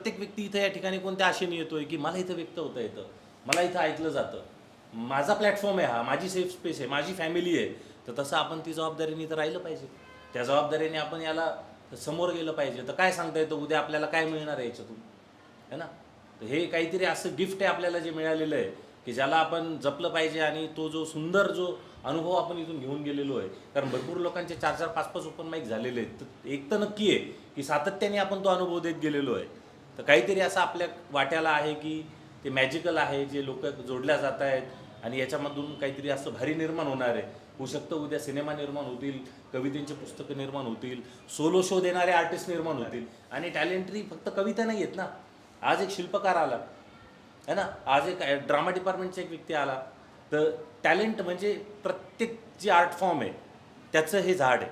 प्रत्येक व्यक्ती इथं या ठिकाणी कोणत्या आशेने येतोय की मला इथं व्यक्त होता येतं, मला इथं ऐकलं जातं, माझा प्लॅटफॉर्म आहे, हा माझी सेफ स्पेस आहे, माझी फॅमिली आहे. तर तसं आपण ती जबाबदारीने इथं राहिलं पाहिजे. त्या जबाबदारीने आपण याला समोर गेलं पाहिजे. तर काय सांगता येतं उद्या आपल्याला काय मिळणार आहे याच्यातून, है ना? तर हे काहीतरी असं गिफ्ट आहे आपल्याला जे मिळालेलं आहे की ज्याला आपण जपलं पाहिजे. आणि तो जो सुंदर जो अनुभव आपण इथून घेऊन गेलेलो आहे, कारण भरपूर लोकांचे 4-4, 5-5 ओपन माईक झालेले आहेत. तर एक तर नक्की आहे की सातत्याने आपण तो अनुभव देत गेलेलो आहे. तर काहीतरी असं आपल्या वाट्याला आहे की ते मॅजिकल आहे, जे लोक जोडल्या जात आहेत आणि याच्यामधून काहीतरी असं भारी निर्माण होणार आहे. होऊ शकतं उद्या सिनेमा निर्माण होतील, कवितेंची पुस्तकं निर्माण होतील, सोलो शो देणारे आर्टिस्ट निर्माण होतील. आणि टॅलेंटरी फक्त कविता नाही आहेत ना, आज एक शिल्पकार आला है ना, आज एक ड्रामा डिपार्टमेंटचा एक व्यक्ती आला. तर टॅलेंट म्हणजे प्रत्येक जी आर्ट फॉर्म आहे त्याचं हे झाड आहे.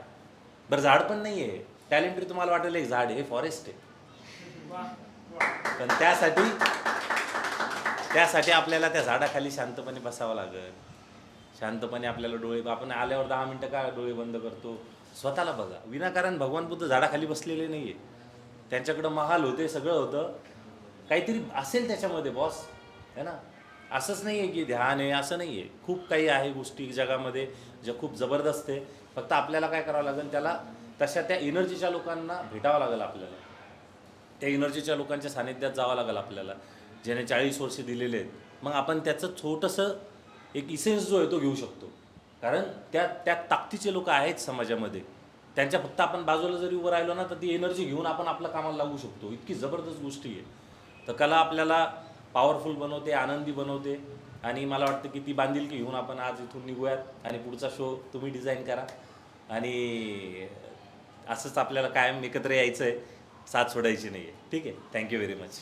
बरं, झाड पण नाही आहे टॅलेंटरी, तुम्हाला वाटेल एक झाड आहे, हे फॉरेस्ट आहे. पण त्यासाठी आपल्याला त्या झाडाखाली शांतपणे बसावं लागेल. शांतपणे आपल्याला डोळे, आपण आल्यावर 10 मिनटं का डोळे बंद करतो, स्वतःला बघा. विनाकारण भगवान बुद्ध झाडाखाली बसलेले नाही आहे. त्यांच्याकडं महाल होते, सगळं होतं, काहीतरी असेल त्याच्यामध्ये बॉस, है ना. असंच नाही आहे की ध्यान आहे, असं नाही आहे. खूप काही आहे गोष्टी जगामध्ये ज्या खूप जबरदस्त आहे. फक्त आपल्याला काय करावं लागेल, त्याला तशा त्या एनर्जीच्या लोकांना भेटावं लागेल आपल्याला. त्या एनर्जीच्या लोकांच्या सानिध्यात जावं लागेल आपल्याला, ज्याने 40 वर्ष दिलेले आहेत. मग आपण त्याचं छोटंसं एक इसेन्स जो आहे तो घेऊ शकतो. कारण त्या ताकदीचे लोक आहेत समाजामध्ये. त्यांच्या फक्त आपण बाजूला जरी उभं राहिलो ना, तर ती एनर्जी घेऊन आपण आपलं कामाला लागू शकतो. इतकी जबरदस्त गोष्टी आहे. तर कला आपल्याला पॉवरफुल बनवते, आनंदी बनवते. आणि मला वाटतं की ती बांधिलकी घेऊन आपण आज इथून निघूयात आणि पुढचा शो तुम्ही डिझाईन करा. आणि असंच आपल्याला कायम एकत्र यायचं आहे, साथ सोडायची नाही आहे. ठीक आहे, थँक्यू व्हेरी मच.